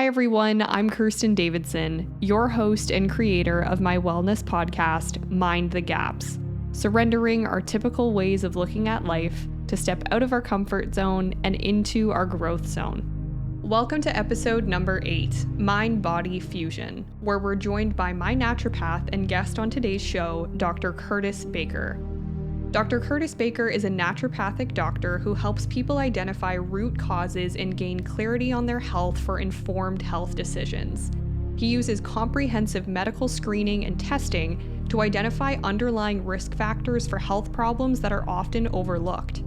everyone, I'm Kirsten Davidson, your host and creator of my wellness podcast, Mind the Gaps, surrendering our typical ways of looking at life to step out of our comfort zone and into our growth zone. Welcome to episode number 8, Mind-Body Fusion, where we're joined by my naturopath and guest on today's show, Dr. Curtis Baker. Dr. Curtis Baker is a naturopathic doctor who helps people identify root causes and gain clarity on their health for informed health decisions. He uses comprehensive medical screening and testing to identify underlying risk factors for health problems that are often overlooked.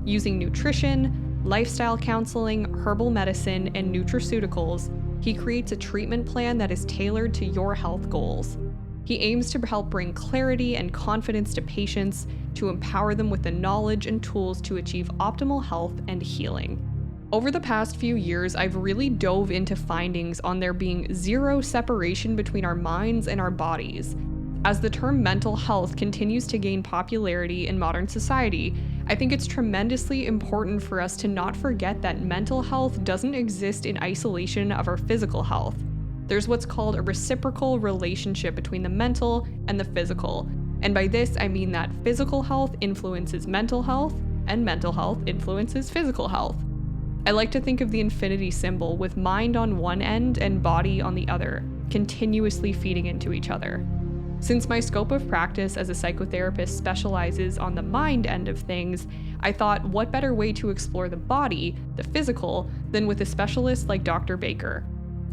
Using nutrition, lifestyle counseling, herbal medicine, and nutraceuticals, he creates a treatment plan that is tailored to your health goals. He aims to help bring clarity and confidence to patients, to empower them with the knowledge and tools to achieve optimal health and healing. Over the past few years, I've really dove into findings on there being zero separation between our minds and our bodies. As the term mental health continues to gain popularity in modern society, I think it's tremendously important for us to not forget that mental health doesn't exist in isolation of our physical health. There's what's called a reciprocal relationship between the mental and the physical. And by this, I mean that physical health influences mental health, and mental health influences physical health. I like to think of the infinity symbol with mind on one end and body on the other, continuously feeding into each other. Since my scope of practice as a psychotherapist specializes on the mind end of things, I thought what better way to explore the body, the physical, than with a specialist like Dr. Baker.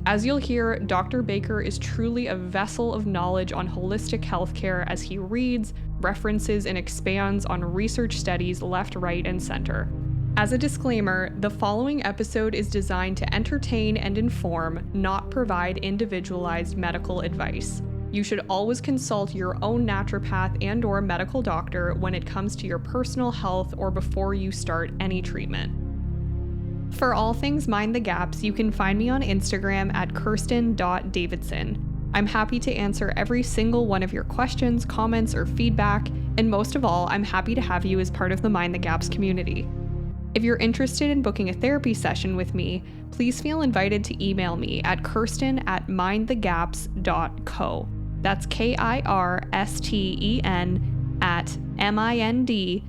As you'll hear, Dr. Baker is truly a vessel of knowledge on holistic healthcare as he reads, references, and expands on research studies left, right, and center. As a disclaimer, the following episode is designed to entertain and inform, not provide individualized medical advice. You should always consult your own naturopath and/or medical doctor when it comes to your personal health or before you start any treatment. For all things Mind the Gaps, you can find me on Instagram at kirsten.davidson. I'm happy to answer every single one of your questions, comments, or feedback, and most of all, I'm happy to have you as part of the Mind the Gaps community. If you're interested in booking a therapy session with me, please feel invited to email me at kirsten@mindthegaps.co. That's KIRSTEN at mindthegaps.co.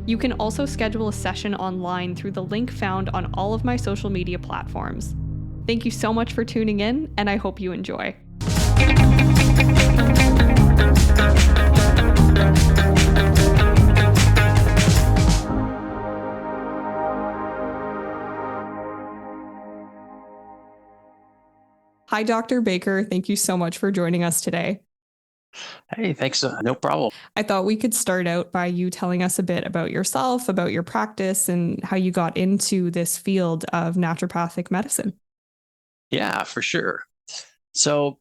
You can also schedule a session online through the link found on all of my social media platforms. Thank you so much for tuning in, and I hope you enjoy. Hi, Dr. Baker. Thank you so much for joining us today. Hey, thanks. No problem. I thought we could start out by you telling us a bit about yourself, about your practice, and how you got into this field of naturopathic medicine. Yeah, for sure. So,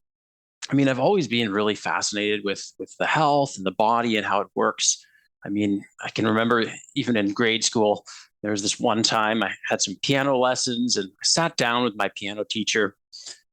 I've always been really fascinated with the health and the body and how it works. I can remember even in grade school, there was this one time I had some piano lessons and I sat down with my piano teacher.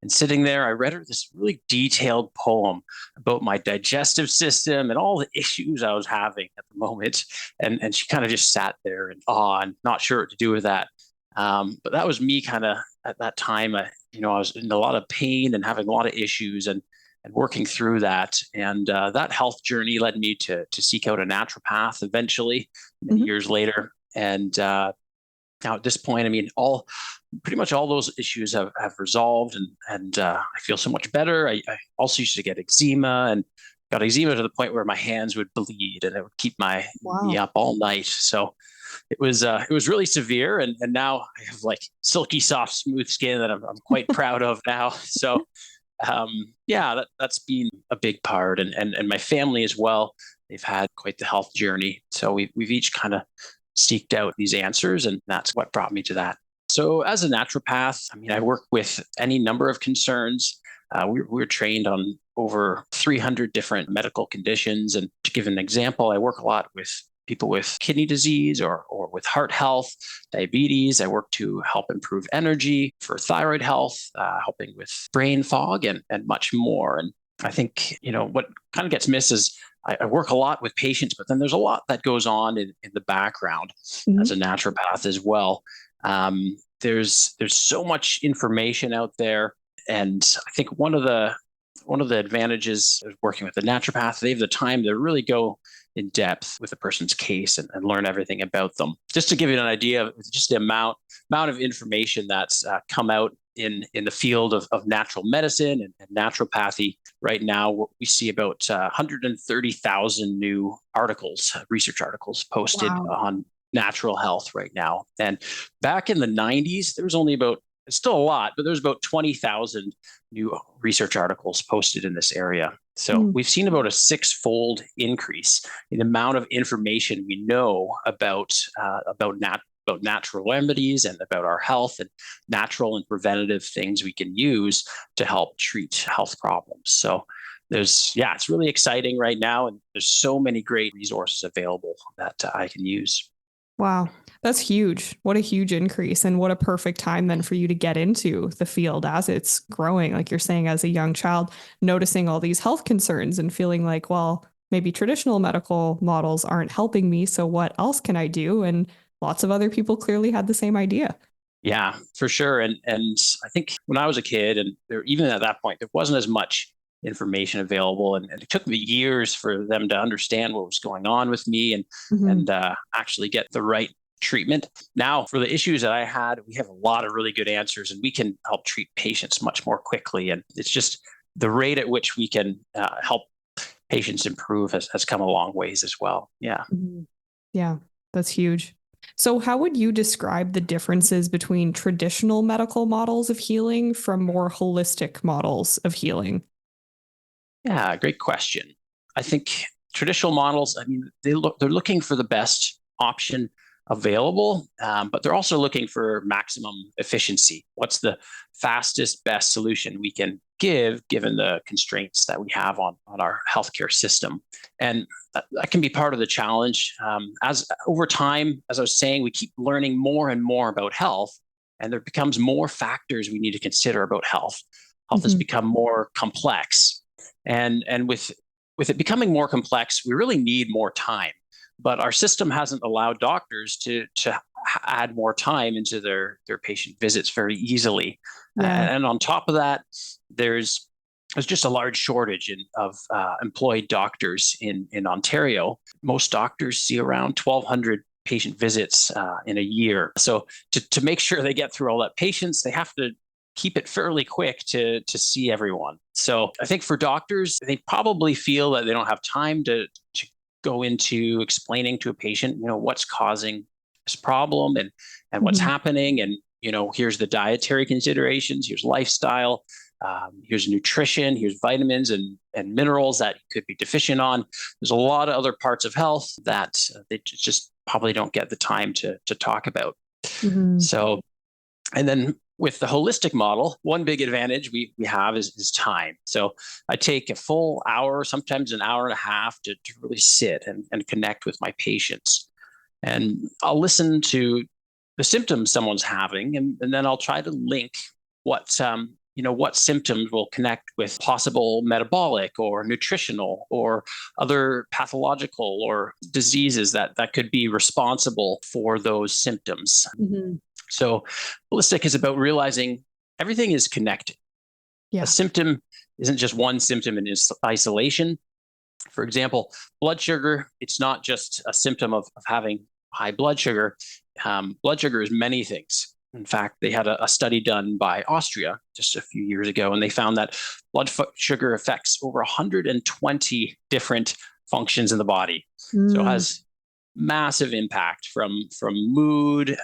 And sitting there, I read her this really detailed poem about my digestive system and all the issues I was having at the moment. And she kind of just sat there in awe and not sure what to do with that. But that was me kind of at that time. I was in a lot of pain and having a lot of issues and working through that. And that health journey led me to seek out a naturopath eventually, many years later. And now at this point, pretty much all those issues have resolved and I feel so much better. I also used to get eczema and got eczema to the point where my hands would bleed and it would keep me up all night. So it was really severe. And now I have like silky, soft, smooth skin that I'm quite proud of now. So that's been a big part and my family as well. They've had quite the health journey. So we've each kind of seeked out these answers, and that's what brought me to that. So as a naturopath, I work with any number of concerns. We're trained on over 300 different medical conditions. And to give an example, I work a lot with people with kidney disease or with heart health, diabetes. I work to help improve energy for thyroid health, helping with brain fog and much more. And I think, what kind of gets missed is I work a lot with patients, but then there's a lot that goes on in the background Mhm. as a naturopath as well. There's so much information out there, and I think one of the advantages of working with a naturopath, they have the time to really go in depth with a person's case and learn everything about them. Just to give you an idea of just the amount of information that's come out in the field of natural medicine and naturopathy. Right now, we see about 130,000 new articles, research articles posted Wow. on natural health right now. And back in the 90s, there was only about, it's still a lot, but there's about 20,000 new research articles posted in this area. So Mm. we've seen about a six-fold increase in the amount of information we know about natural remedies and about our health and natural and preventative things we can use to help treat health problems. So it's really exciting right now, and there's so many great resources available that I can use. Wow. That's huge. What a huge increase. And what a perfect time then for you to get into the field as it's growing. Like you're saying, as a young child, noticing all these health concerns and feeling like, well, maybe traditional medical models aren't helping me. So what else can I do? And lots of other people clearly had the same idea. Yeah, for sure. And I think when I was a kid, and even at that point, there wasn't as much information available, and it took me years for them to understand what was going on with me and Mhm. actually get the right treatment. Now, for the issues that I had, we have a lot of really good answers, and we can help treat patients much more quickly. And it's just the rate at which we can help patients improve has come a long ways as well. Yeah. Mhm. Yeah, that's huge. So, how would you describe the differences between traditional medical models of healing from more holistic models of healing? Yeah, great question. I think traditional models, I mean, they're looking for the best option available, but they're also looking for maximum efficiency. What's the fastest, best solution we can give given the constraints that we have on our healthcare system? And that can be part of the challenge. As over time, as I was saying, we keep learning more and more about health, and there becomes more factors we need to consider about health. Health has Mhm. become more complex, and with it becoming more complex, we really need more time. But our system hasn't allowed doctors to add more time into their patient visits very easily. Yeah. And on top of that, there's just a large shortage of employed doctors in Ontario. Most doctors see around 1,200 patient visits in a year. So to make sure they get through all that patients, they have to keep it fairly quick to see everyone. So I think for doctors, they probably feel that they don't have time to go into explaining to a patient, what's causing this problem and what's Mhm. happening. And, here's the dietary considerations, here's lifestyle, here's nutrition, here's vitamins and minerals that you could be deficient on. There's a lot of other parts of health that they just probably don't get the time to talk about. Mhm. So, and then with the holistic model, one big advantage we have is time. So I take a full hour, sometimes an hour and a half to really sit and connect with my patients. And I'll listen to the symptoms someone's having, and then I'll try to link what symptoms will connect with possible metabolic or nutritional or other pathological or diseases that could be responsible for those symptoms. Mhm. So holistic is about realizing everything is connected. A Yeah. symptom isn't just one symptom in isolation. For example, blood sugar, it's not just a symptom of having high blood sugar. Blood sugar is many things. In fact, they had a study done by Austria just a few years ago, and they found that sugar affects over 120 different functions in the body. So it Mm. has massive impact from mood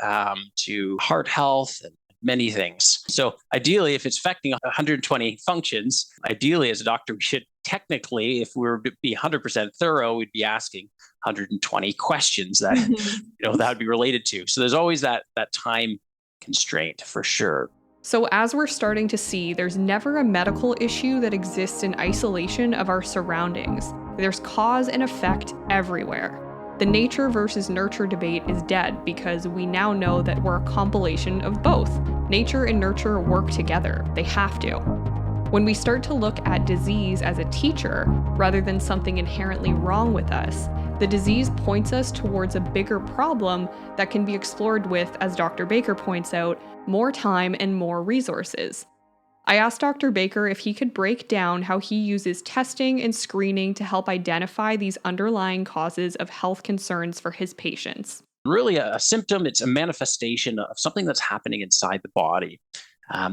to heart health and many things. So ideally, if it's affecting 120 functions, ideally as a doctor, we should technically, if we were to be 100% thorough, we'd be asking 120 questions that Mhm. that would be related to. So there's always that time constraint for sure. So, as we're starting to see, there's never a medical issue that exists in isolation of our surroundings. There's cause and effect everywhere. The nature versus nurture debate is dead because we now know that we're a compilation of both. Nature and nurture work together, they have to. When we start to look at disease as a teacher rather than something inherently wrong with us, the disease points us towards a bigger problem that can be explored with, as Dr. Baker points out, more time and more resources. I asked Dr. Baker if he could break down how he uses testing and screening to help identify these underlying causes of health concerns for his patients. Really, a symptom, it's a manifestation of something that's happening inside the body.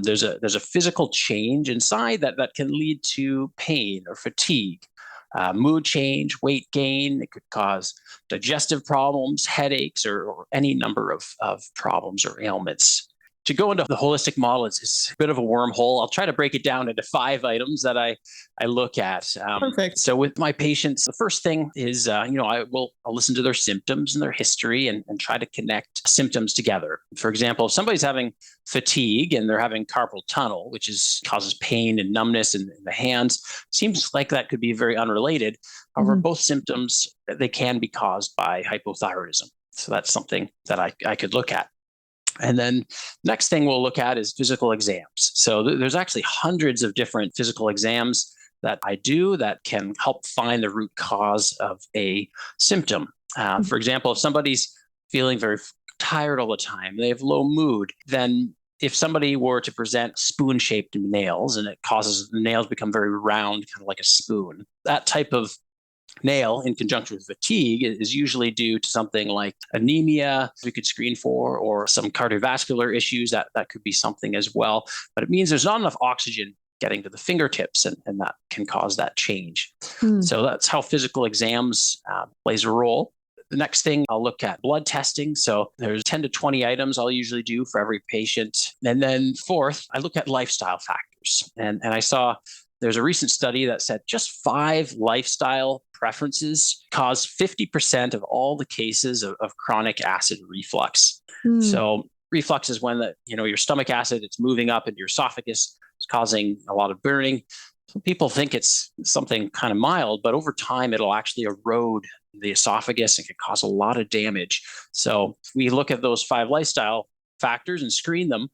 There's a physical change inside that can lead to pain or fatigue, mood change, weight gain. It could cause digestive problems, headaches, or any number of problems or ailments. To go into the holistic model, it's a bit of a wormhole. I'll try to break it down into 5 items that I look at. Perfect. So with my patients, the first thing is, I'll listen to their symptoms and their history and try to connect symptoms together. For example, if somebody's having fatigue and they're having carpal tunnel, which causes pain and numbness in the hands, seems like that could be very unrelated. However, both symptoms, they can be caused by hypothyroidism. So that's something that I could look at. And then next thing we'll look at is physical exams. So there's actually hundreds of different physical exams that I do that can help find the root cause of a symptom. For example, if somebody's feeling very tired all the time, they have low mood, then if somebody were to present spoon-shaped nails and it causes the nails become very round, kind of like a spoon, that type of nail in conjunction with fatigue is usually due to something like anemia we could screen for, or some cardiovascular issues that could be something as well. But it means there's not enough oxygen getting to the fingertips, and that can cause that change. So that's how physical exams plays a role. The next thing, I'll look at blood testing. So there's 10 to 20 items I'll usually do for every patient. And then fourth, I look at lifestyle factors. And I saw there's a recent study that said just 5 lifestyle preferences cause 50% of all the cases of chronic acid reflux. So reflux is when your stomach acid, it's moving up into your esophagus, it's causing a lot of burning. Some people think it's something kind of mild, but over time, it'll actually erode the esophagus and can cause a lot of damage. So if we look at those 5 lifestyle factors and screen them,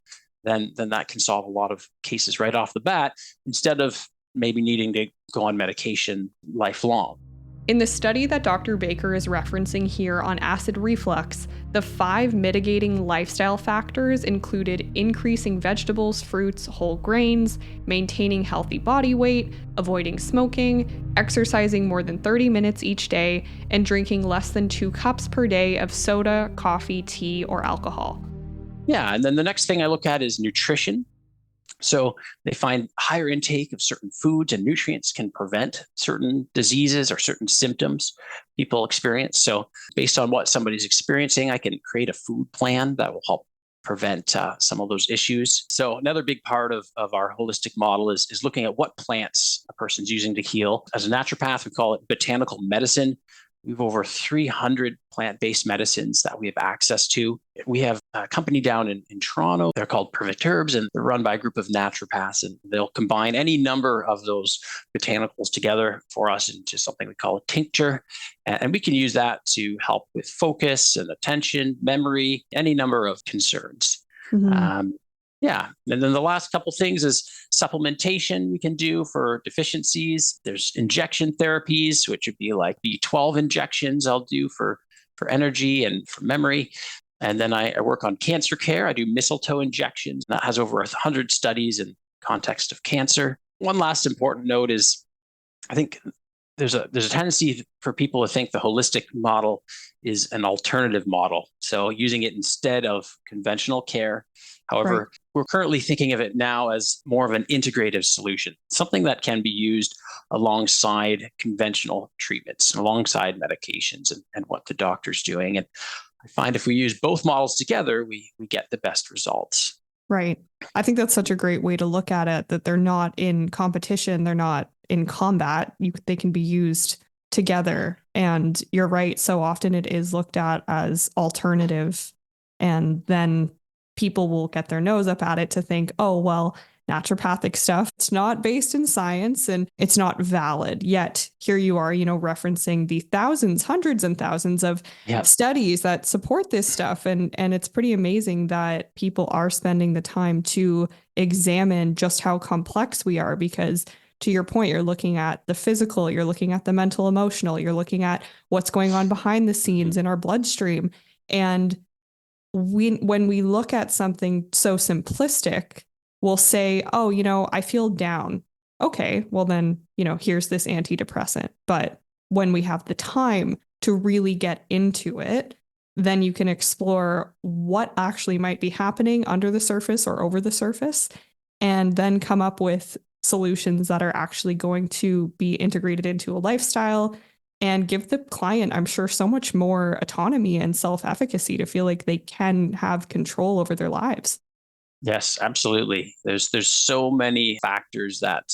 then that can solve a lot of cases right off the bat, instead of maybe needing to go on medication lifelong. In the study that Dr. Baker is referencing here on acid reflux, the 5 mitigating lifestyle factors included increasing vegetables, fruits, whole grains, maintaining healthy body weight, avoiding smoking, exercising more than 30 minutes each day, and drinking less than 2 cups per day of soda, coffee, tea, or alcohol. Yeah, and then the next thing I look at is nutrition. So they find higher intake of certain foods and nutrients can prevent certain diseases or certain symptoms people experience. So based on what somebody's experiencing, I can create a food plan that will help prevent some of those issues. So another big part of our holistic model is looking at what plants a person's using to heal. As a naturopath, we call it botanical medicine. We have over 300 plant-based medicines that we have access to. We have a company down in Toronto. They're called Perfect Herbs, and they're run by a group of naturopaths, and they'll combine any number of those botanicals together for us into something we call a tincture. And we can use that to help with focus and attention, memory, any number of concerns. Yeah. And then the last couple things is supplementation we can do for deficiencies. There's injection therapies, which would be like B12 injections I'll do for energy and for memory. And then I work on cancer care. I do mistletoe injections. That has over 100 studies in context of cancer. One last important note is I think there's a tendency for people to think the holistic model is an alternative model. So using it instead of conventional care. However, we're currently thinking of it now as more of an integrative solution, something that can be used alongside conventional treatments, alongside medications and what the doctor's doing. And I find if we use both models together, we get the best results. Right. I think that's such a great way to look at it, that they're not in competition. They're not in combat. They can be used together. And you're right. So often it is looked at as alternative. And then people will get their nose up at it to think, oh, well, naturopathic stuff. It's not based in science and it's not valid. Yet here you are, referencing the thousands, hundreds and thousands of studies that support this stuff. And it's pretty amazing that people are spending the time to examine just how complex we are, because to your point, you're looking at the physical, you're looking at the mental, emotional, you're looking at what's going on behind the scenes in our bloodstream. And when we look at something so simplistic, we'll say, oh, I feel down. Okay, well then, here's this antidepressant. But when we have the time to really get into it, then you can explore what actually might be happening under the surface or over the surface, and then come up with solutions that are actually going to be integrated into a lifestyle and give the client, I'm sure, so much more autonomy and self-efficacy to feel like they can have control over their lives. Yes, absolutely. There's so many factors that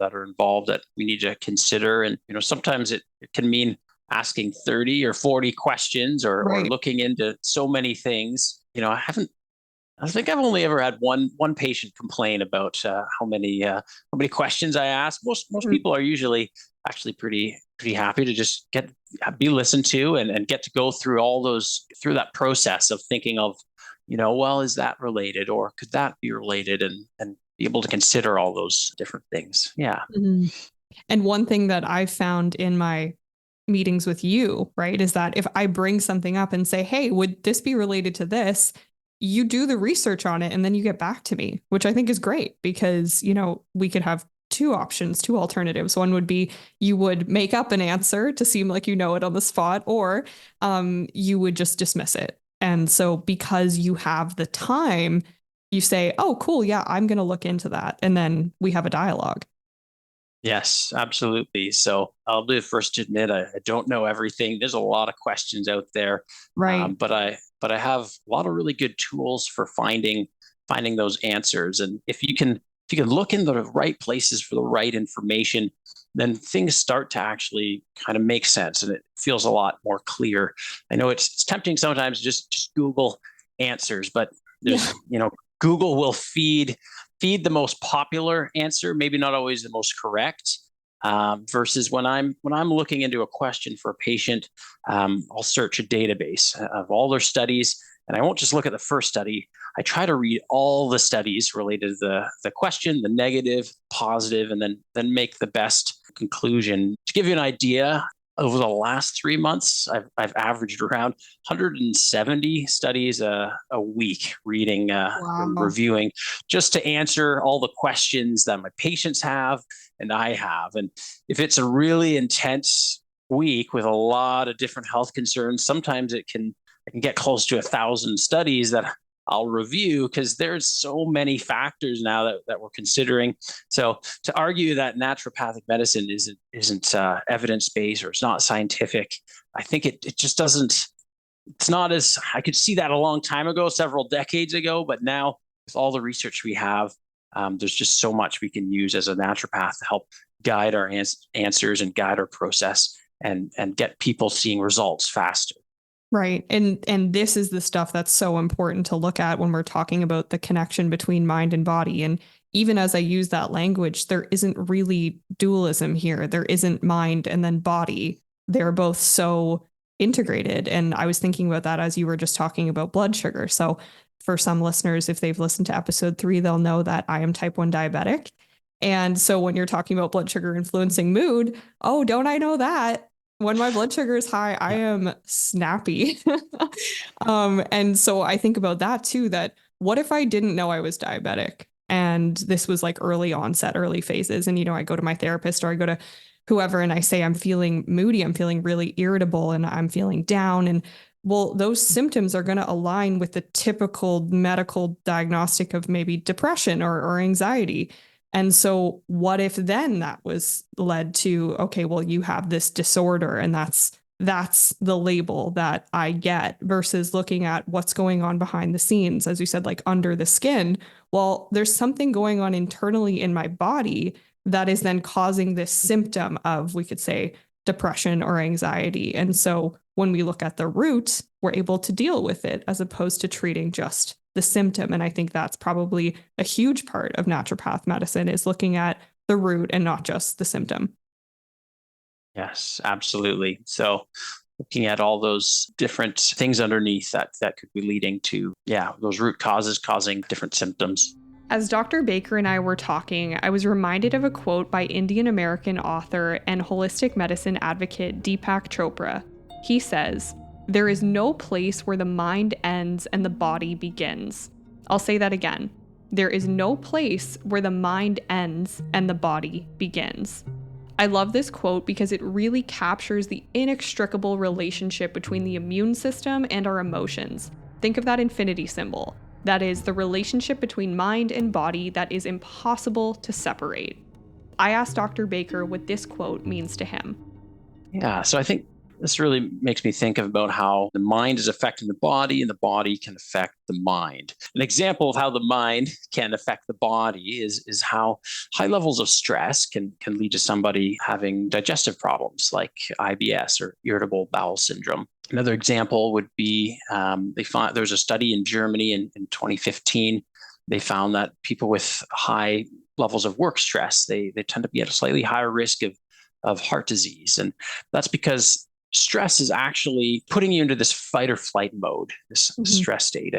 are involved that we need to consider, and sometimes it can mean asking 30 or 40 questions or looking into so many things. I think I've only ever had one patient complain about how many questions I ask. Most people are usually actually pretty happy to just be listened to and get to go through through that process of thinking of, well, is that related or could that be related, and be able to consider all those different things. Yeah. Mm-hmm. And one thing that I've found in my meetings with you, right, is that if I bring something up and say, hey, would this be related to this? You do the research on it and then you get back to me, which I think is great because, we could have two options, two alternatives. One would be you would make up an answer to seem like you know it on the spot, or you would just dismiss it. And so because you have the time, you say, oh, cool. Yeah, I'm going to look into that. And then we have a dialogue. Yes, absolutely. So I'll be the first to admit I don't know everything. There's a lot of questions out there, right? But I have a lot of really good tools for finding those answers. And if you can look in the right places for the right information, then things start to actually kind of make sense, and it feels a lot more clear. I know it's tempting sometimes to just Google answers, but there's Google will feed the most popular answer, maybe not always the most correct. Versus when I'm looking into a question for a patient, I'll search a database of all their studies, and I won't just look at the first study. I try to read all the studies related to the question, the negative, positive, and then make the best conclusion. To give you an idea, over the last 3 months, I've averaged around 170 studies a week, reading and reviewing, just to answer all the questions that my patients have and I have. And if it's a really intense week with a lot of different health concerns, sometimes I can get close to 1,000 studies that I'll review, because there's so many factors now that we're considering. So to argue that naturopathic medicine isn't evidence-based or it's not scientific, I think it just doesn't. It's not as I could see that a long time ago, several decades ago, but now with all the research we have, there's just so much we can use as a naturopath to help guide our answers and guide our process and get people seeing results faster. Right. And this is the stuff that's so important to look at when we're talking about the connection between mind and body. And even as I use that language, there isn't really dualism here. There isn't mind and then body. They're both so integrated. And I was thinking about that as you were just talking about blood sugar. So for some listeners, if they've listened to episode 3, they'll know that I am type 1 diabetic. And so when you're talking about blood sugar influencing mood, oh, don't I know that? When my blood sugar is high, I am snappy. And so I think about that too, that what if I didn't know I was diabetic and this was like early onset, early phases. And, I go to my therapist or I go to whoever and I say, I'm feeling moody, I'm feeling really irritable and I'm feeling down. And well, those symptoms are going to align with the typical medical diagnostic of maybe depression or anxiety. And so what if then that was led to, okay, well, you have this disorder and that's the label that I get, versus looking at what's going on behind the scenes, as you said, like under the skin. Well, there's something going on internally in my body that is then causing this symptom of, we could say, depression or anxiety. And so when we look at the root, we're able to deal with it as opposed to treating just the symptom. And I think that's probably a huge part of naturopath medicine, is looking at the root and not just the symptom. Yes, absolutely. So looking at all those different things underneath that could be leading to, those root causes causing different symptoms. As Dr. Baker and I were talking, I was reminded of a quote by Indian American author and holistic medicine advocate Deepak Chopra. He says, "There is no place where the mind ends and the body begins." I'll say that again. There is no place where the mind ends and the body begins. I love this quote because it really captures the inextricable relationship between the immune system and our emotions. Think of that infinity symbol. That is the relationship between mind and body that is impossible to separate. I asked Dr. Baker what this quote means to him. Yeah, so I think this really makes me think about how the mind is affecting the body and the body can affect the mind. An example of how the mind can affect the body is how high levels of stress can lead to somebody having digestive problems like IBS or irritable bowel syndrome. Another example would be there's a study in Germany in 2015. They found that people with high levels of work stress, they tend to be at a slightly higher risk of heart disease. And that's because stress is actually putting you into this fight or flight mode, this stress state.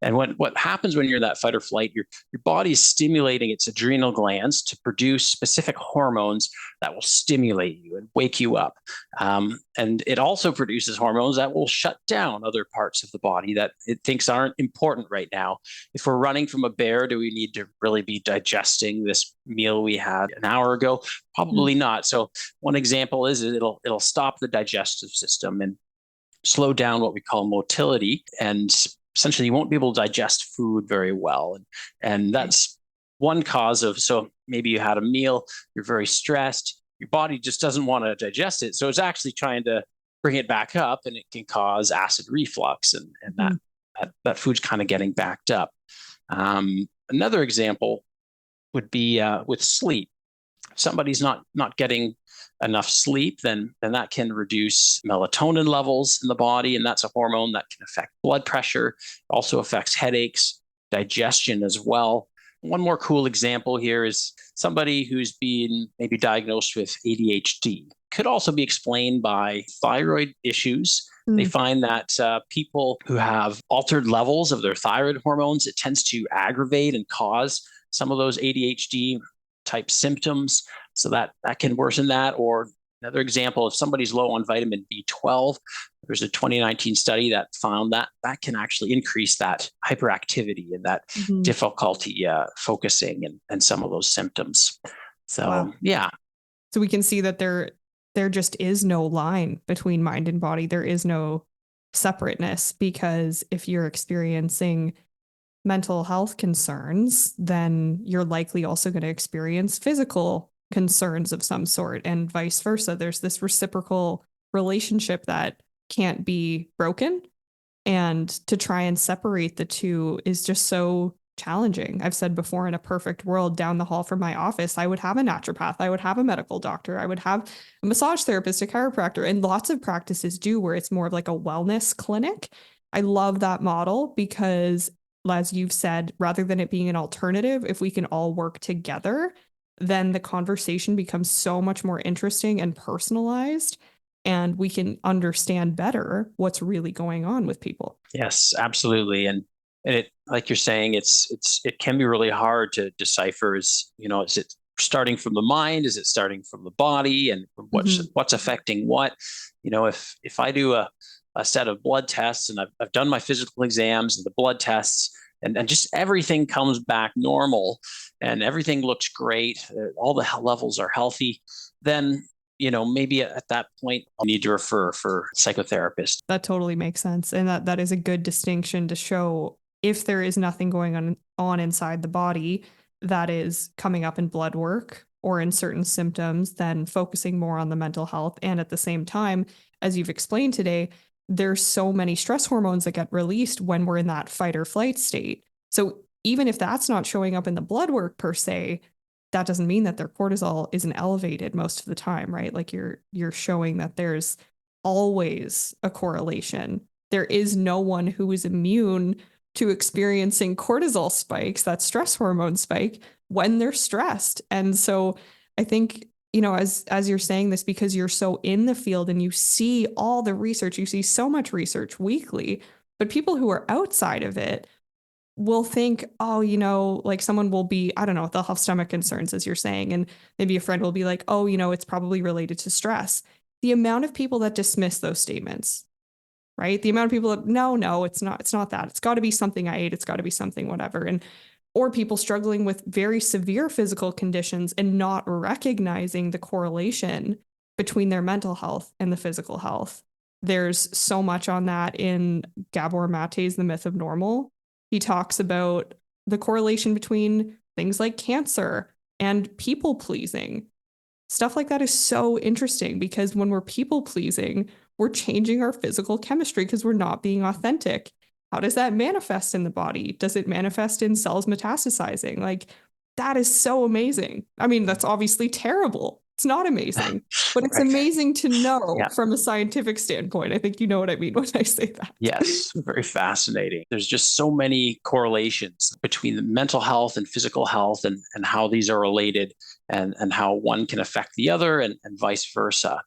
And what happens when you're in that fight or flight, your body is stimulating its adrenal glands to produce specific hormones that will stimulate you and wake you up. And it also produces hormones that will shut down other parts of the body that it thinks aren't important right now. If we're running from a bear, do we need to really be digesting this meal we had an hour ago? Probably not. So one example is it'll stop the digestive system and slow down what we call motility, and essentially you won't be able to digest food very well. And that's one cause of, so maybe you had a meal, you're very stressed, your body just doesn't want to digest it. So it's actually trying to bring it back up, and it can cause acid reflux, and that food's kind of getting backed up. Another example would be with sleep. If somebody's not getting enough sleep, then that can reduce melatonin levels in the body, and that's a hormone that can affect blood pressure. It also affects headaches, digestion as well. One more cool example here is somebody who's been maybe diagnosed with ADHD. Could also be explained by thyroid issues. They find that people who have altered levels of their thyroid hormones, it tends to aggravate and cause some of those ADHD type symptoms. So that can worsen that. Or another example, if somebody's low on vitamin B12, there's a 2019 study that found that can actually increase that hyperactivity and that difficulty focusing and some of those symptoms. So, yeah. So we can see that there just is no line between mind and body. There is no separateness, because if you're experiencing mental health concerns, then you're likely also going to experience physical concerns of some sort, and vice versa. There's this reciprocal relationship that can't be broken. And to try and separate the two is just so challenging. I've said before, in a perfect world, down the hall from my office, I would have a naturopath, I would have a medical doctor, I would have a massage therapist, a chiropractor, and lots of practices do, where it's more of like a wellness clinic. I love that model because, as you've said, rather than it being an alternative, if we can all work together, then the conversation becomes so much more interesting and personalized, and we can understand better what's really going on with people. Yes, absolutely. And it, like you're saying, it can be really hard to decipher. Is it starting from the mind? Is it starting from the body? And what's affecting what? If I do a set of blood tests, and I've done my physical exams and the blood tests, and just everything comes back normal and everything looks great, all the levels are healthy, then maybe at that point I'll need to refer for a psychotherapist. That totally makes sense. And that is a good distinction to show, if there is nothing going on inside the body that is coming up in blood work or in certain symptoms, then focusing more on the mental health. And at the same time, as you've explained today, there's so many stress hormones that get released when we're in that fight or flight state. So even if that's not showing up in the blood work per se, that doesn't mean that their cortisol isn't elevated most of the time, right? Like you're showing that there's always a correlation. There is no one who is immune to experiencing cortisol spikes, that stress hormone spike, when they're stressed. And so I think, as you're saying this, because you're so in the field and you see all the research, you see so much research weekly, but people who are outside of it will think, oh, like someone will be, I don't know, they'll have stomach concerns, as you're saying. And maybe a friend will be like, oh, it's probably related to stress. The amount of people that dismiss those statements, right? The amount of people that, no, it's not that. It's got to be something I ate. It's got to be something, whatever. Or people struggling with very severe physical conditions and not recognizing the correlation between their mental health and the physical health. There's so much on that in Gabor Mate's The Myth of Normal. He talks about the correlation between things like cancer and people pleasing. Stuff like that is so interesting because when we're people pleasing, we're changing our physical chemistry because we're not being authentic. How does that manifest in the body? Does it manifest in cells metastasizing? Like, that is so amazing. I mean, that's obviously terrible. It's not amazing, but it's Right. amazing to know from a scientific standpoint. I think you know what I mean when I say that. Yes, very fascinating. There's just so many correlations between the mental health and physical health and how these are related and how one can affect the other and vice versa.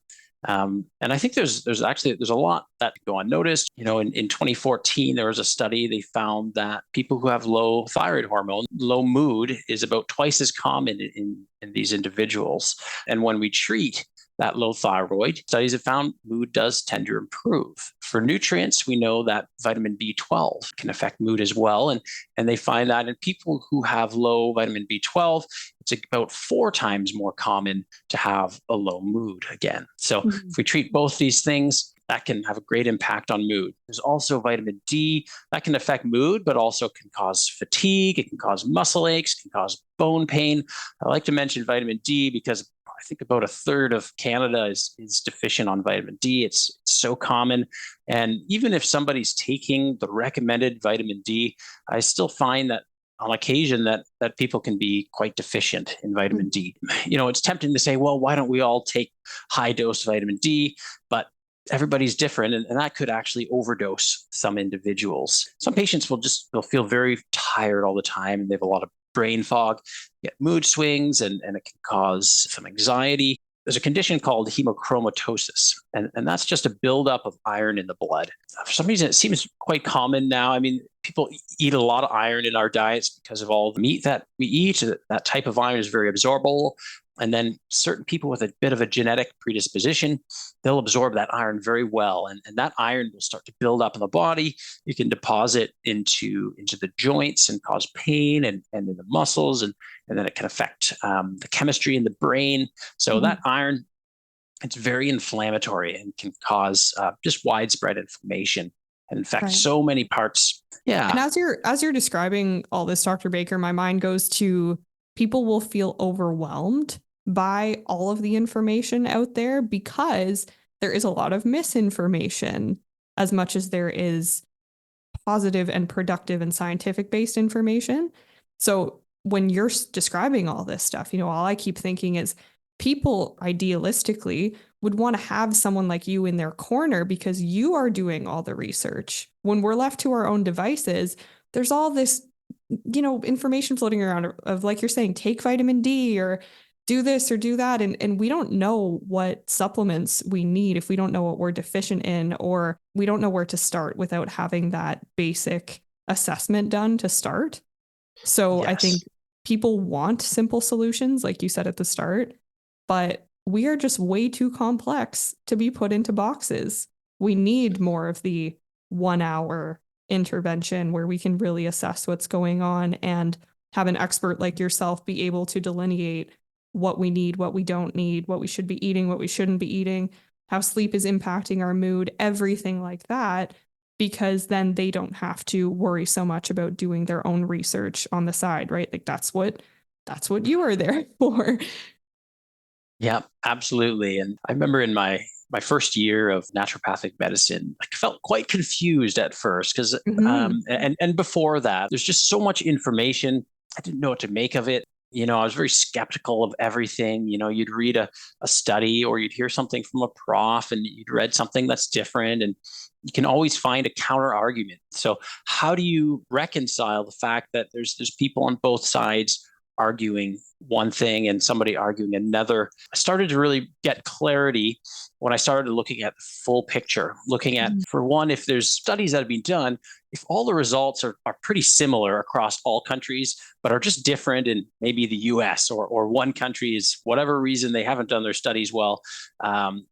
And I think there's a lot that go unnoticed. In 2014, there was a study. They found that people who have low thyroid hormone, low mood, is about twice as common in these individuals. And when we treat that low thyroid, studies have found mood does tend to improve. For nutrients, we know that vitamin B12 can affect mood as well. And they find that in people who have low vitamin B12, it's about 4 times more common to have a low mood again. So if we treat both these things, that can have a great impact on mood. There's also vitamin D that can affect mood, but also can cause fatigue. It can cause muscle aches, can cause bone pain. I like to mention vitamin D because I think about a third of Canada is deficient on vitamin D. It's so common. And even if somebody's taking the recommended vitamin D, I still find that on occasion that people can be quite deficient in vitamin D. It's tempting to say, well, why don't we all take high dose vitamin D? But everybody's different, and that could actually overdose some individuals. Some patients they'll feel very tired all the time, and they have a lot of brain fog, get mood swings, and it can cause some anxiety. There's a condition called hemochromatosis, and that's just a buildup of iron in the blood. For some reason, it seems quite common now. I mean, people eat a lot of iron in our diets because of all the meat that we eat. That type of iron is very absorbable. And then certain people with a bit of a genetic predisposition, they'll absorb that iron very well. And that iron will start to build up in the body. You can deposit into the joints and cause pain and in the muscles. And then it can affect the chemistry in the brain. So that iron, it's very inflammatory and can cause just widespread inflammation and infect so many parts. Yeah. And as you're describing all this, Dr. Baker, my mind goes to people will feel overwhelmed by all of the information out there because there is a lot of misinformation as much as there is positive and productive and scientific based information. So when you're describing all this stuff, all I keep thinking is people idealistically would want to have someone like you in their corner because you are doing all the research. When we're left to our own devices, there's all this information floating around of, like you're saying, take vitamin D or do this or do that. And we don't know what supplements we need if we don't know what we're deficient in, or we don't know where to start without having that basic assessment done to start. So I think people want simple solutions, like you said at the start, but we are just way too complex to be put into boxes. We need more of the 1 hour intervention where we can really assess what's going on and have an expert like yourself be able to delineate what we need, what we don't need, what we should be eating, what we shouldn't be eating, how sleep is impacting our mood, everything like that, because then they don't have to worry so much about doing their own research on the side, right? Like that's what you are there for. Yeah, absolutely. And I remember in my first year of naturopathic medicine, I felt quite confused at first because, and before that, there's just so much information. I didn't know what to make of it. I was very skeptical of everything. You'd read a study or you'd hear something from a prof and you'd read something that's different, and you can always find a counter argument. So how do you reconcile the fact that there's people on both sides arguing one thing and somebody arguing another? I started to really get clarity when I started looking at the full picture, looking at, for one, if there's studies that have been done, if all the results are pretty similar across all countries, but are just different in maybe the US or one country is whatever reason they haven't done their studies well,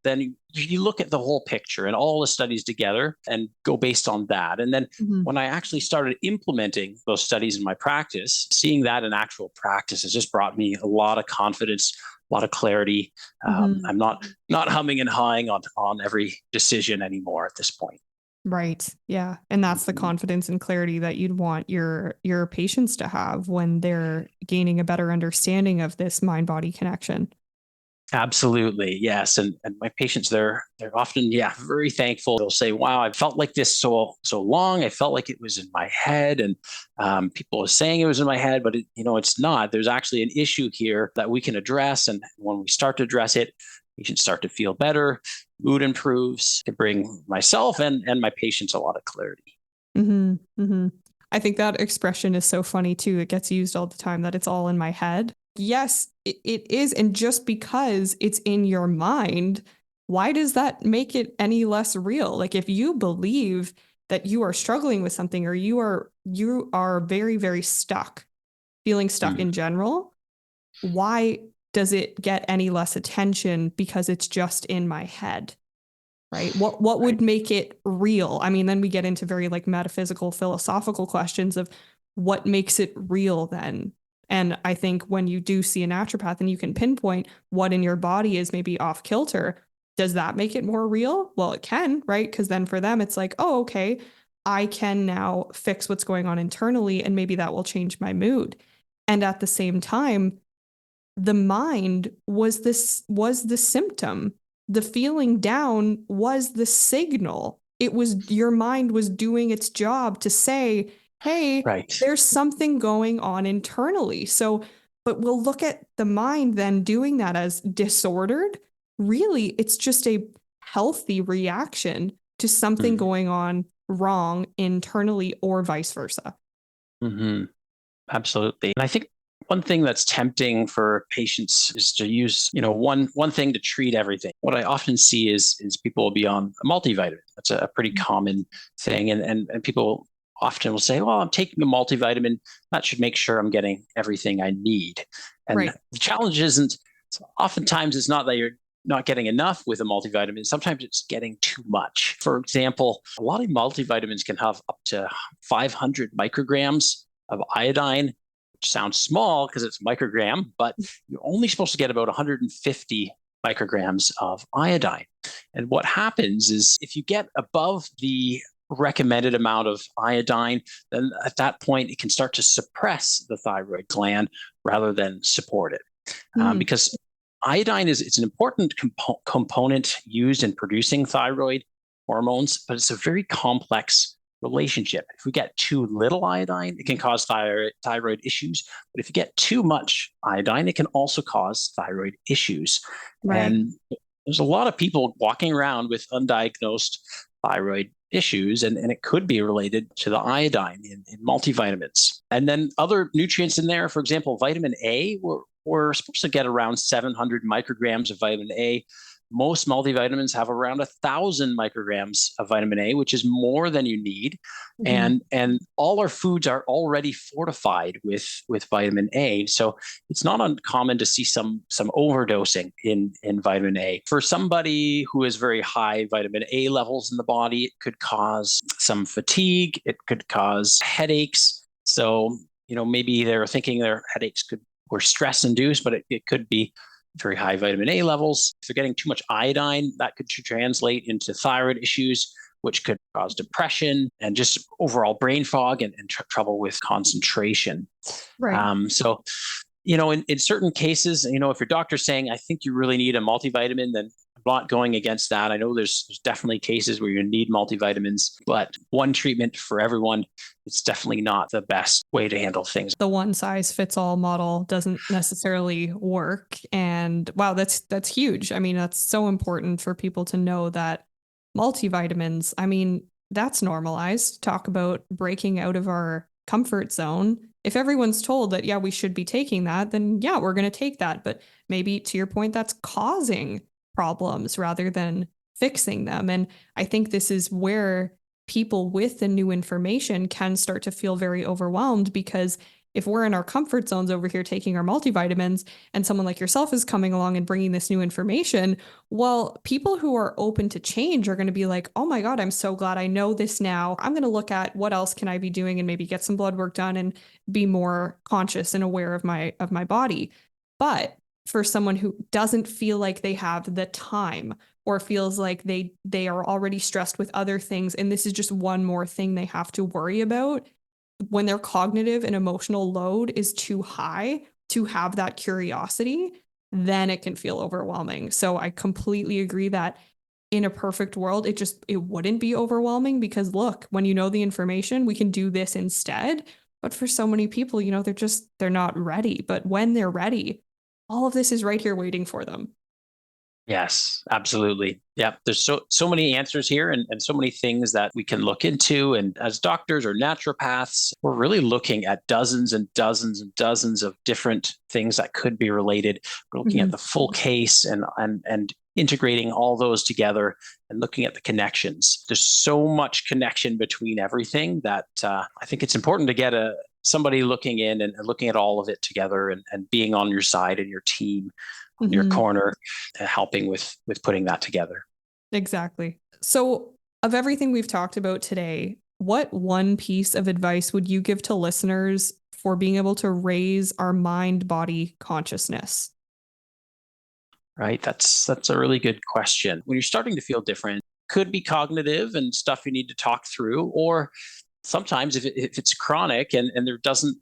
then you look at the whole picture and all the studies together and go based on that. And then when I actually started implementing those studies in my practice, seeing that in actual practice has just brought me a lot of confidence, a lot of clarity. I'm not humming and hawing on every decision anymore at this point. Right. Yeah. And that's the confidence and clarity that you'd want your patients to have when they're gaining a better understanding of this mind-body connection. Absolutely. Yes. And my patients, they're often, very thankful. They'll say, wow, I felt like this so long. I felt like it was in my head. And people are saying it was in my head, but it's not. There's actually an issue here that we can address. And when we start to address it, patients start to feel better, mood improves, to bring myself and my patients a lot of clarity. I think that expression is so funny too. It gets used all the time, that it's all in my head. Yes, it is. And just because it's in your mind, why does that make it any less real? Like, if you believe that you are struggling with something, or you are very, very stuck, feeling stuck in general, why does it get any less attention because it's just in my head? Right? What would make it real? I mean, then we get into very like metaphysical, philosophical questions of what makes it real then. And I think when you do see a naturopath and you can pinpoint what in your body is maybe off kilter, does that make it more real? Well, it can, right? Because then for them, it's like, oh, okay, I can now fix what's going on internally, and maybe that will change my mood. And at the same time, the mind was the symptom. The feeling down was the signal. It was your mind was doing its job to say, hey, there's something going on internally. So, but we'll look at the mind then doing that as disordered. Really, it's just a healthy reaction to something going on wrong internally, or vice versa. Absolutely. And I think one thing that's tempting for patients is to use, one thing to treat everything. What I often see is people will be on a multivitamin. That's a pretty common thing. And people often will say, well, I'm taking a multivitamin. That should make sure I'm getting everything I need. And the challenge isn't, oftentimes it's not that you're not getting enough with a multivitamin. Sometimes it's getting too much. For example, a lot of multivitamins can have up to 500 micrograms of iodine, which sounds small because it's microgram, but you're only supposed to get about 150 micrograms of iodine. And what happens is if you get above the recommended amount of iodine, then at that point, it can start to suppress the thyroid gland rather than support it. Because iodine it's an important component used in producing thyroid hormones, but it's a very complex relationship. If we get too little iodine, it can cause thyroid issues. But if you get too much iodine, it can also cause thyroid issues. And there's a lot of people walking around with undiagnosed thyroid issues, and it could be related to the iodine in multivitamins. And then other nutrients in there, for example, vitamin A, we're supposed to get around 700 micrograms of vitamin A. Most multivitamins have around 1,000 micrograms of vitamin A, which is more than you need. And all our foods are already fortified with vitamin A. So it's not uncommon to see some overdosing in vitamin A. For somebody who has very high vitamin A levels in the body, it could cause some fatigue. It could cause headaches. So, maybe they're thinking their headaches were stress induced, but it could be very high vitamin A levels. If they're getting too much iodine, that could translate into thyroid issues, which could cause depression and just overall brain fog and trouble with concentration. So, in certain cases, if your doctor's saying, I think you really need a multivitamin, then not going against that. I know there's definitely cases where you need multivitamins, but one treatment for everyone, it's definitely not the best way to handle things. The one size fits all model doesn't necessarily work. And wow, that's huge. I mean, that's so important for people to know that multivitamins, I mean, that's normalized. Talk about breaking out of our comfort zone. If everyone's told that, yeah, we should be taking that, then yeah, we're going to take that. But maybe to your point, that's causing problems rather than fixing them. And I think this is where people with the new information can start to feel very overwhelmed, because if we're in our comfort zones over here taking our multivitamins and someone like yourself is coming along and bringing this new information, well, people who are open to change are going to be like, oh my God, I'm so glad I know this now. I'm going to look at what else can I be doing and maybe get some blood work done and be more conscious and aware of my body. But for someone who doesn't feel like they have the time or feels like they are already stressed with other things and this is just one more thing they have to worry about, when their cognitive and emotional load is too high to have that curiosity, then it can feel overwhelming. So I completely agree that in a perfect world, it wouldn't be overwhelming, because look, when you know the information, we can do this instead. But for so many people, they're not ready. But when they're ready, all of this is right here waiting for them. Yes, absolutely. Yeah, there's so many answers here and so many things that we can look into. And as doctors or naturopaths, we're really looking at dozens and dozens and dozens of different things that could be related. We're looking at the full case and integrating all those together and looking at the connections. There's so much connection between everything that I think it's important to get somebody looking in and looking at all of it together and being on your side and your team, in your corner, helping with putting that together. Exactly. So, of everything we've talked about today, what one piece of advice would you give to listeners for being able to raise our mind-body consciousness? Right. That's a really good question. When you're starting to feel different, could be cognitive and stuff you need to talk through, or sometimes if it's chronic and there doesn't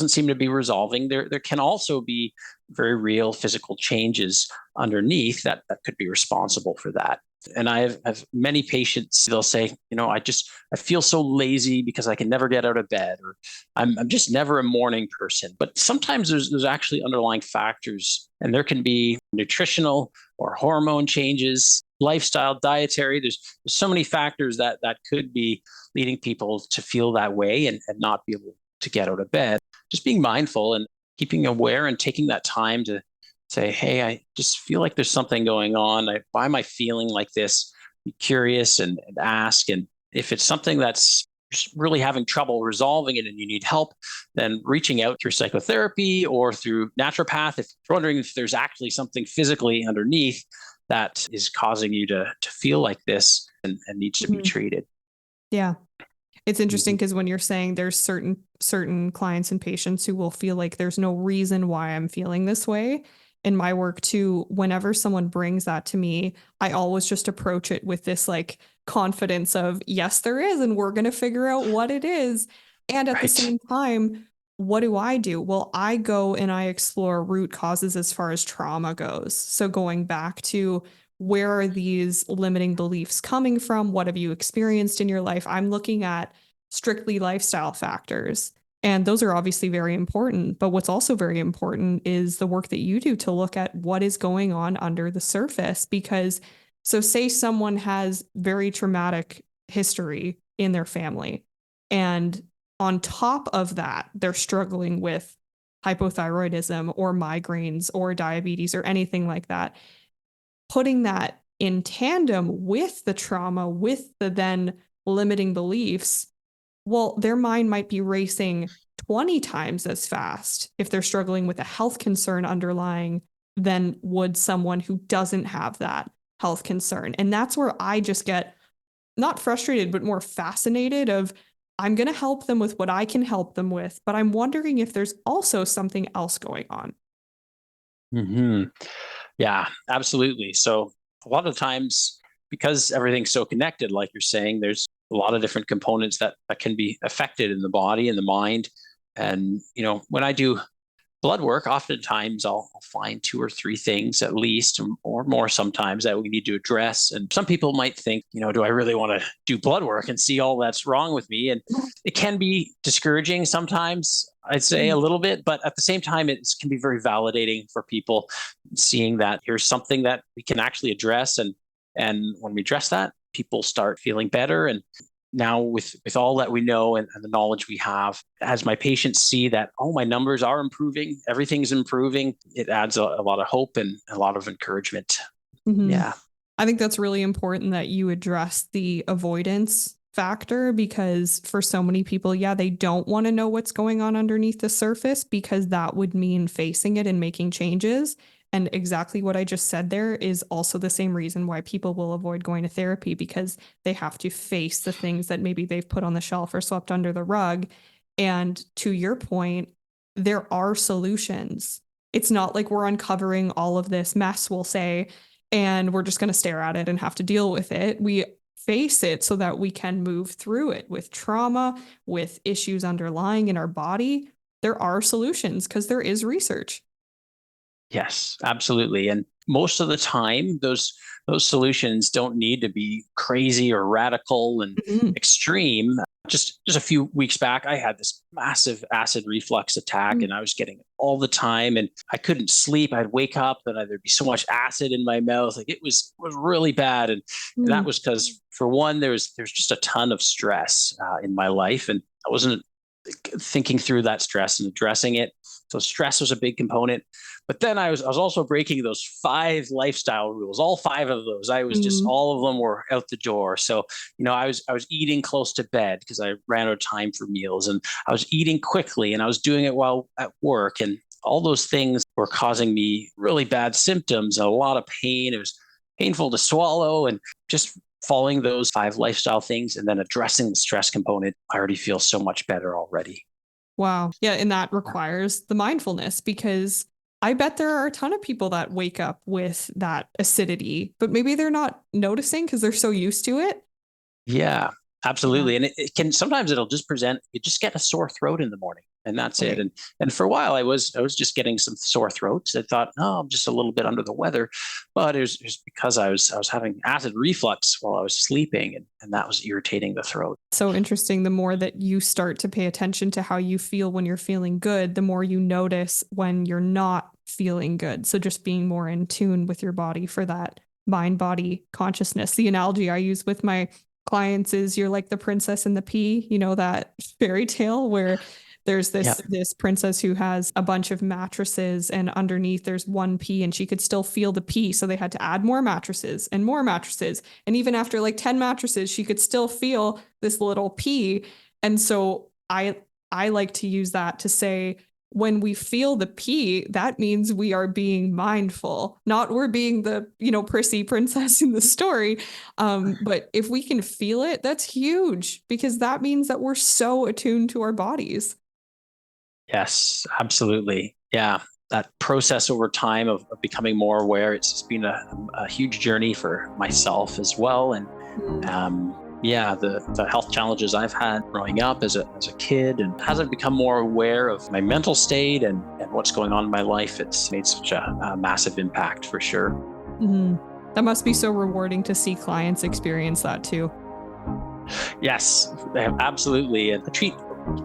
seem to be resolving, there can also be very real physical changes underneath that could be responsible for that. And I have many patients, they'll say, I feel so lazy because I can never get out of bed, or I'm just never a morning person. But sometimes there's actually underlying factors, and there can be nutritional or hormone changes, lifestyle, dietary. There's so many factors that could be leading people to feel that way and not be able to get out of bed. Just being mindful and keeping aware and taking that time to say, hey, I just feel like there's something going on. Why am I feeling like this? Be curious and ask. And if it's something that's just really having trouble resolving it and you need help, then reaching out through psychotherapy or through naturopath. If you're wondering if there's actually something physically underneath that is causing you to feel like this and needs to be treated. Yeah. It's interesting because when you're saying there's certain clients and patients who will feel like there's no reason why I'm feeling this way. In my work too, whenever someone brings that to me, I always just approach it with this like confidence of, yes, there is, and we're going to figure out what it is. And at the same time, what do? Well, I go and I explore root causes as far as trauma goes. So going back to, where are these limiting beliefs coming from? What have you experienced in your life? I'm looking at strictly lifestyle factors. And those are obviously very important. But what's also very important is the work that you do to look at what is going on under the surface. Because, so say someone has very traumatic history in their family, and on top of that, they're struggling with hypothyroidism or migraines or diabetes or anything like that. Putting that in tandem with the trauma, with the then limiting beliefs, well, their mind might be racing 20 times as fast if they're struggling with a health concern underlying than would someone who doesn't have that health concern. And that's where I just get not frustrated, but more fascinated of, I'm going to help them with what I can help them with, but I'm wondering if there's also something else going on. Yeah, absolutely. So a lot of times, because everything's so connected, like you're saying, there's a lot of different components that can be affected in the body and the mind. And, when I do blood work, oftentimes I'll find 2 or 3 things at least, or more sometimes, that we need to address. And some people might think, do I really want to do blood work and see all that's wrong with me? And it can be discouraging sometimes, I'd say a little bit, but at the same time, it can be very validating for people, seeing that here's something that we can actually address. And when we address that, people start feeling better. And now with all that we know and the knowledge we have, as my patients see that, oh, my numbers are improving, everything's improving, it adds a lot of hope and a lot of encouragement. Mm-hmm. Yeah. I think that's really important that you address the avoidance factor, because for so many people, they don't want to know what's going on underneath the surface, because that would mean facing it and making changes. And exactly what I just said there is also the same reason why people will avoid going to therapy, because they have to face the things that maybe they've put on the shelf or swept under the rug. And to your point, there are solutions. It's not like we're uncovering all of this mess, we'll say, and we're just going to stare at it and have to deal with it. We face it so that we can move through it with trauma, with issues underlying in our body. There are solutions because there is research. Yes, absolutely. And most of the time, those solutions don't need to be crazy or radical and extreme. Just a few weeks back, I had this massive acid reflux attack, and I was getting it all the time, and I couldn't sleep. I'd wake up and there'd be so much acid in my mouth. Like, it was really bad. And that was because, for one, there's just a ton of stress in my life, and I wasn't thinking through that stress and addressing it. So stress was a big component. But then I was also breaking those 5 lifestyle rules, all 5 of those. I was just, all of them were out the door. So, I was eating close to bed because I ran out of time for meals, and I was eating quickly, and I was doing it while at work. And all those things were causing me really bad symptoms and a lot of pain. It was painful to swallow, and just following those 5 lifestyle things and then addressing the stress component, I already feel so much better already. Wow. Yeah. And that requires the mindfulness, because I bet there are a ton of people that wake up with that acidity, but maybe they're not noticing because they're so used to it. Yeah, absolutely. And it can, sometimes it'll just present, you just get a sore throat in the morning, and that's it. And for a while I was just getting some sore throats. I thought, oh, I'm just a little bit under the weather, but it was because I was having acid reflux while I was sleeping, and that was irritating the throat. So interesting. The more that you start to pay attention to how you feel when you're feeling good, the more you notice when you're not feeling good. So just being more in tune with your body for that mind-body consciousness. The analogy I use with my clients is, you're like the princess and the pea, that fairy tale where there's this princess who has a bunch of mattresses, and underneath there's one pea, and she could still feel the pea. So they had to add more mattresses and more mattresses. And even after like 10 mattresses, she could still feel this little pea. And so I like to use that to say, when we feel the pea, that means we are being mindful, not we're being the, prissy princess in the story. But if we can feel it, that's huge, because that means that we're so attuned to our bodies. Yes, absolutely. Yeah. That process over time of becoming more aware, it's been a huge journey for myself as well. And the health challenges I've had growing up as a kid, and as I've become more aware of my mental state and what's going on in my life, it's made such a massive impact for sure. That must be so rewarding to see clients experience that too. Yes, absolutely. And I treat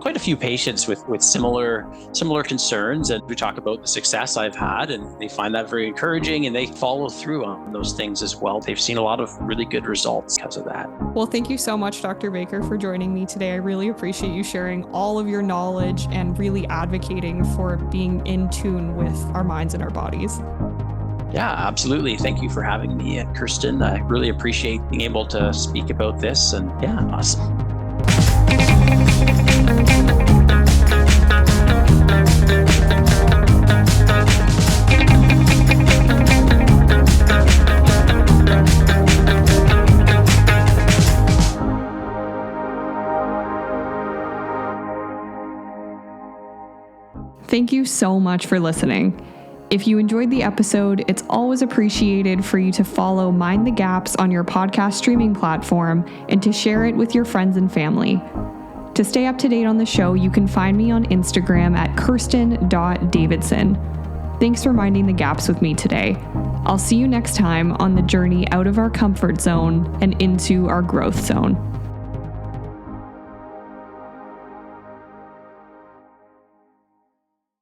quite a few patients with similar concerns, and we talk about the success I've had, and they find that very encouraging, and they follow through on those things as well. They've seen a lot of really good results because of that. Well, thank you so much, Dr. Baker, for joining me today. I really appreciate you sharing all of your knowledge and really advocating for being in tune with our minds and our bodies. Yeah, absolutely. Thank you for having me, Kirsten. I really appreciate being able to speak about this, and awesome. Thank you so much for listening. If you enjoyed the episode, it's always appreciated for you to follow Mind the Gaps on your podcast streaming platform and to share it with your friends and family. To stay up to date on the show, you can find me on Instagram at Kirsten.Davidson. Thanks for minding the gaps with me today. I'll see you next time on the journey out of our comfort zone and into our growth zone.